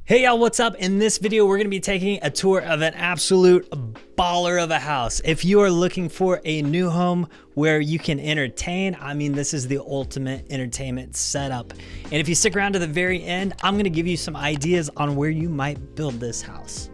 Hey y'all, what's up? In this video, we're gonna be taking a tour of an absolute baller of a house. If you are looking for a new home where you can entertain, I mean, this is the ultimate entertainment setup. And if you stick around to the very end, I'm gonna give you some ideas on where you might build this house.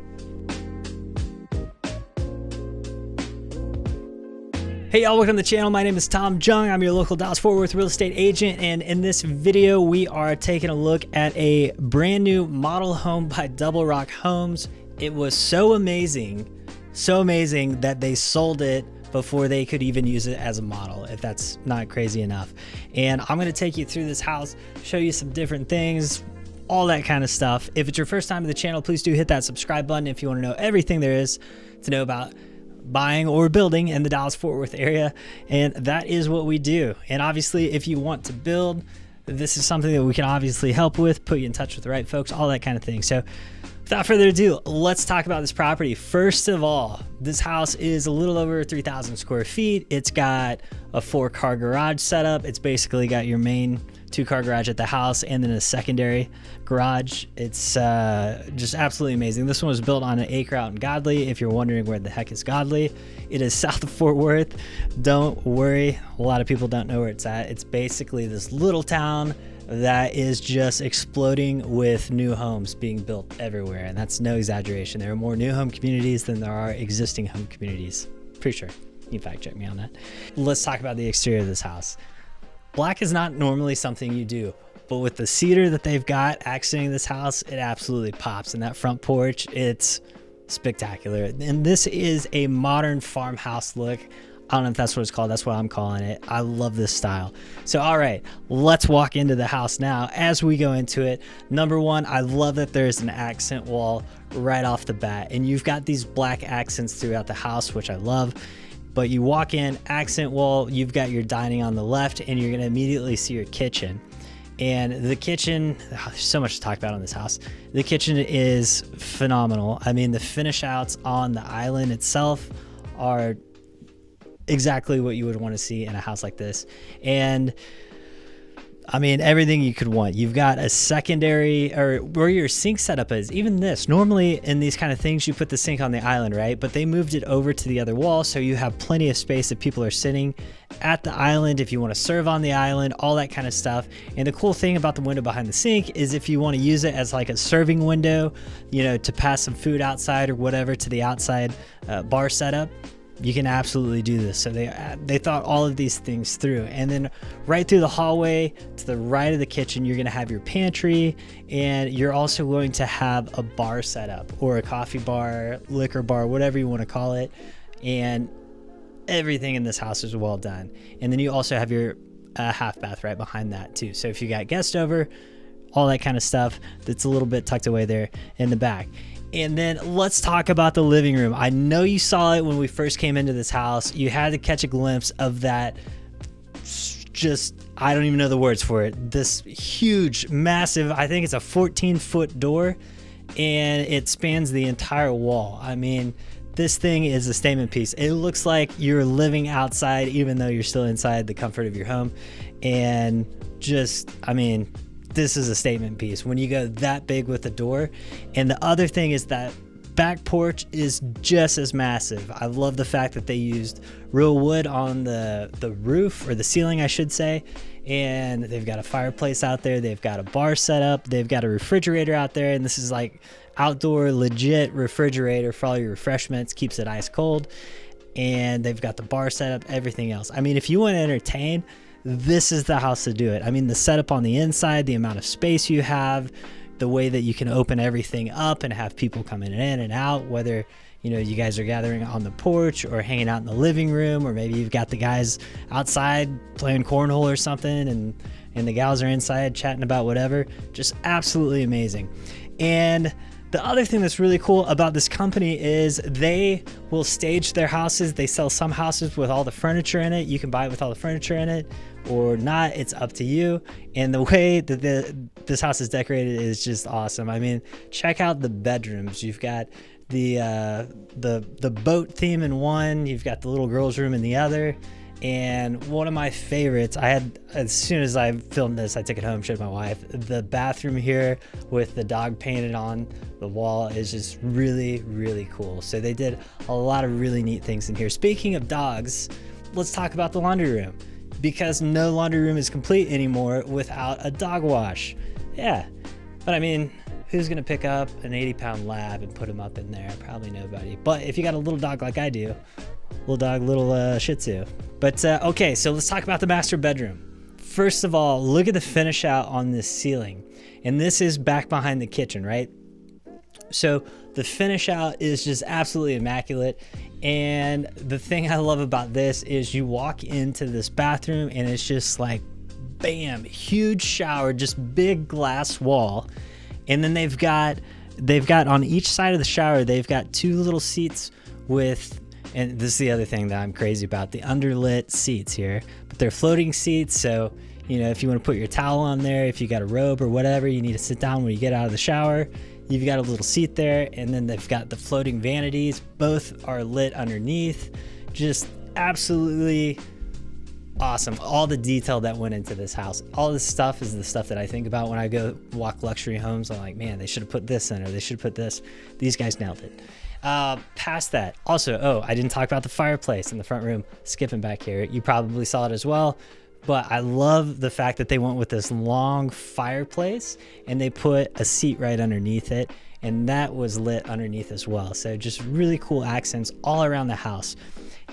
Hey y'all, welcome to the channel. My name is Tom Jung. I'm your local Dallas-Fort Worth real estate agent, and in this video we are taking a look at a brand new model home by DoubleRock Homes. It was so amazing that they sold it before they could even use it as a model, if that's not crazy enough. And I'm going to take you through this house, show you some different things, all that kind of stuff. If it's your first time to the channel, please do hit that subscribe button if you want to know everything there is to know about buying or building in the Dallas-Fort Worth area. And that is what we do. And obviously, if you want to build, this is something that we can obviously help with, put you in touch with the right folks, all that kind of thing. So without further ado, let's talk about this property. First of all, this house is a little over 3,000 square feet. It's got a 4-car garage setup. It's basically got your main 2-car garage at the house and then a secondary garage. It's just absolutely amazing. This one was built on an acre out in Godley. If you're wondering where the heck is Godley, it is south of Fort Worth. Don't worry, a lot of people don't know where it's at. It's basically this little town that is just exploding with new homes being built everywhere, and that's no exaggeration. There are more new home communities than there are existing home communities. Pretty sure. You can fact check me on that. Let's talk about the exterior of this house. Black is not normally something you do, but with the cedar that they've got accenting this house, it absolutely pops. And that front porch, it's spectacular. And this is a modern farmhouse look. I don't know if that's what it's called. That's what I'm calling it. I love this style. So, all right, let's walk into the house now. As we go into it, number one, I love that there's an accent wall right off the bat. And you've got these black accents throughout the house, which I love. But you walk in, accent wall, you've got your dining on the left, and you're gonna immediately see your kitchen. And the kitchen, there's so much to talk about on this house. The kitchen is phenomenal. I mean, the finish outs on the island itself are exactly what you would want to see in a house like this. And I mean, everything you could want. You've got a secondary, or where your sink setup is. Even this, normally in these kind of things, you put the sink on the island, right? But they moved it over to the other wall, so you have plenty of space if people are sitting at the island, if you want to serve on the island, all that kind of stuff. And the cool thing about the window behind the sink is if you want to use it as like a serving window, you know, to pass some food outside or whatever to the outside bar setup, you can absolutely do this. So they thought all of these things through. And then right through the hallway to the right of the kitchen, you're going to have your pantry, and you're also going to have a bar setup, or a coffee bar, liquor bar, whatever you want to call it. And everything in this house is well done. And then you also have your half bath right behind that too. So if you got guests over, all that kind of stuff, that's a little bit tucked away there in the back. And then let's talk about the living room. I know you saw it when we first came into this house. You had to catch a glimpse of that, just, I don't even know the words for it. This huge, massive, I think it's a 14-foot door, and it spans the entire wall. I mean, this thing is a statement piece. It looks like you're living outside, even though you're still inside the comfort of your home. And just, I mean, this is a statement piece when you go that big with the door. And the other thing is that back porch is just as massive. I love the fact that they used real wood on the roof, or the ceiling, I should say. And they've got a fireplace out there. They've got a bar set up. They've got a refrigerator out there. And this is like outdoor legit refrigerator for all your refreshments, keeps it ice cold. And they've got the bar set up, everything else. I mean, if you want to entertain, this is the house to do it. I mean, the setup on the inside, the amount of space you have, the way that you can open everything up and have people coming in and out, whether, you know, you guys are gathering on the porch or hanging out in the living room, or maybe you've got the guys outside playing cornhole or something, and the gals are inside chatting about whatever. Just absolutely amazing. And the other thing that's really cool about this company is they will stage their houses. They sell some houses with all the furniture in it. You can buy it with all the furniture in it or not. It's up to you. And the way that this house is decorated is just awesome. I mean, check out the bedrooms. You've got the boat theme in one. You've got the little girls' room in the other. And one of my favorites, I had, as soon as I filmed this, I took it home, showed my wife. The bathroom here with the dog painted on the wall is just really, really cool. So they did a lot of really neat things in here. Speaking of dogs, let's talk about the laundry room, because no laundry room is complete anymore without a dog wash. Yeah, but I mean, who's gonna pick up an 80-pound lab and put him up in there? Probably nobody. But if you got a little dog like I do, little dog, little Shih Tzu. But okay, so let's talk about the master bedroom. First of all, look at the finish out on this ceiling. And this is back behind the kitchen, right? So the finish out is just absolutely immaculate. And the thing I love about this is you walk into this bathroom and it's just like, bam, huge shower, just big glass wall. And then they've got on each side of the shower, they've got two little seats with, and this is the other thing that I'm crazy about, the underlit seats here, but they're floating seats. So, you know, if you want to put your towel on there, if you got a robe or whatever, you need to sit down when you get out of the shower, you've got a little seat there. And then they've got the floating vanities. Both are lit underneath. Just absolutely awesome. All the detail that went into this house. All this stuff is the stuff that I think about when I go walk luxury homes. I'm like, man, they should have put this in, or they should have put this. These guys nailed it. Past that, also, I didn't talk about the fireplace in the front room. Skipping back here, you probably saw it as well, but I love the fact that they went with this long fireplace and they put a seat right underneath it, and that was lit underneath as well. So just really cool accents all around the house.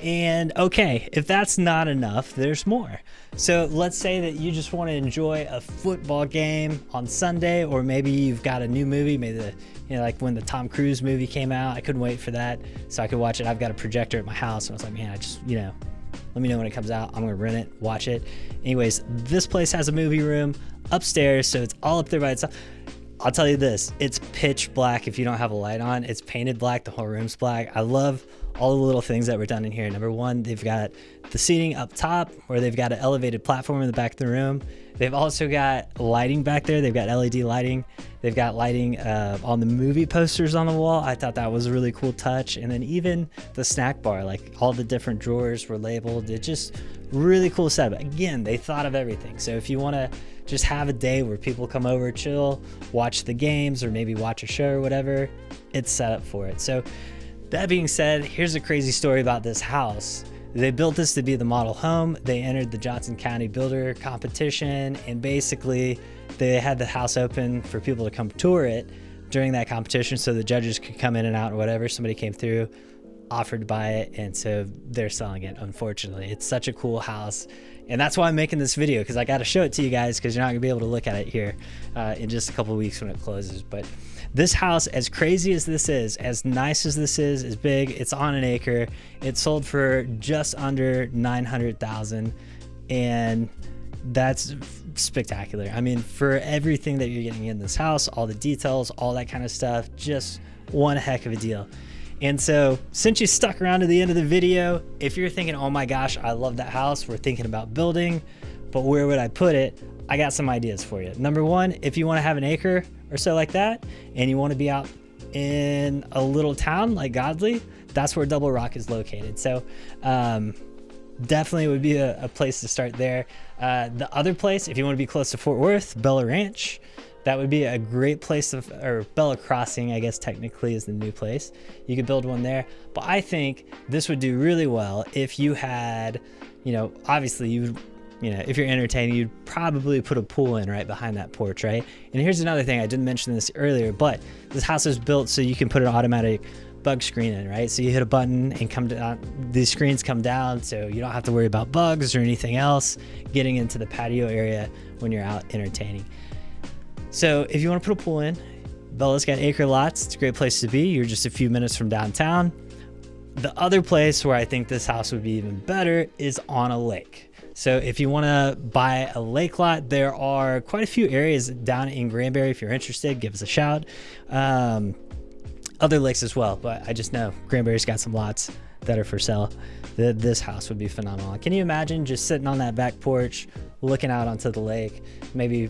And okay, if that's not enough, there's more. So let's say that you just want to enjoy a football game on Sunday, or maybe you've got a new movie, maybe like when the Tom Cruise movie came out, I couldn't wait for that so I could watch it. I've got a projector at my house, and I was like, man, I just, let me know when it comes out. I'm gonna rent it, watch it. Anyways, this place has a movie room upstairs, so it's all up there by itself. I'll tell you this, it's pitch black if you don't have a light on. It's painted black, the whole room's black. I love all the little things that were done in here. Number one, they've got the seating up top, where they've got an elevated platform in the back of the room. They've also got lighting back there. They've got LED lighting. They've got lighting on the movie posters on the wall. I thought that was a really cool touch. And then even the snack bar, like all the different drawers were labeled. It just really cool setup. Again, they thought of everything. So if you want to just have a day where people come over, chill, watch the games, or maybe watch a show or whatever, it's set up for it. So that being said, here's a crazy story about this house. They built this to be the model home. They entered the Johnson County Builder competition, and basically they had the house open for people to come tour it during that competition so the judges could come in and out or whatever. Somebody came through, offered to buy it, and so they're selling it, unfortunately. It's such a cool house, and that's why I'm making this video, because I got to show it to you guys, because you're not gonna be able to look at it here in just a couple of weeks when it closes. But this house, as crazy as this is, as nice as this is big, it's on an acre. It sold for just under $900,000, and that's spectacular. I mean, for everything that you're getting in this house, all the details, all that kind of stuff, just one heck of a deal. And so since you stuck around to the end of the video, if you're thinking, oh my gosh, I love that house, we're thinking about building, but where would I put it? I got some ideas for you. Number one, if you want to have an acre or so like that, and you want to be out in a little town like Godley, that's where DoubleRock is located. So definitely would be a place to start there. The other place, if you want to be close to Fort Worth, Bella Ranch, that would be a great place or Bella Crossing, I guess technically is the new place. You could build one there. But I think this would do really well if you had, obviously you would, if you're entertaining, you'd probably put a pool in right behind that porch, right? And here's another thing, I didn't mention this earlier, but this house is built so you can put an automatic bug screen in, right? So you hit a button and come down, these screens come down, so you don't have to worry about bugs or anything else getting into the patio area when you're out entertaining. So if you want to put a pool in, Bella's got acre lots. It's a great place to be. You're just a few minutes from downtown. The other place where I think this house would be even better is on a lake. So if you want to buy a lake lot, there are quite a few areas down in Granbury. If you're interested, give us a shout. Other lakes as well, but I just know Granbury's got some lots that are for sale. This house would be phenomenal. Can you imagine just sitting on that back porch, looking out onto the lake, maybe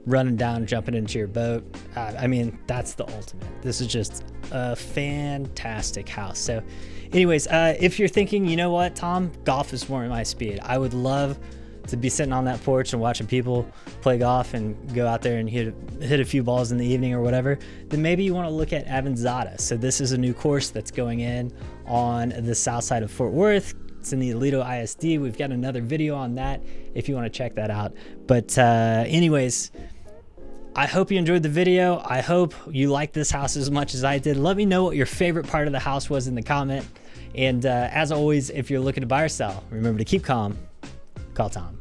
running down, jumping into your boat. I mean, that's the ultimate. This is just a fantastic house. So anyways, if you're thinking, you know what, Tom, golf is more my speed. I would love to be sitting on that porch and watching people play golf and go out there and hit a few balls in the evening or whatever, then maybe you want to look at Avanzada. So this is a new course that's going in on the south side of Fort Worth. It's in the Aledo ISD. We've got another video on that if you want to check that out. But anyways, I hope you enjoyed the video. I hope you liked this house as much as I did. Let me know what your favorite part of the house was in the comment. And as always, if you're looking to buy or sell, remember to keep calm. Call Tom.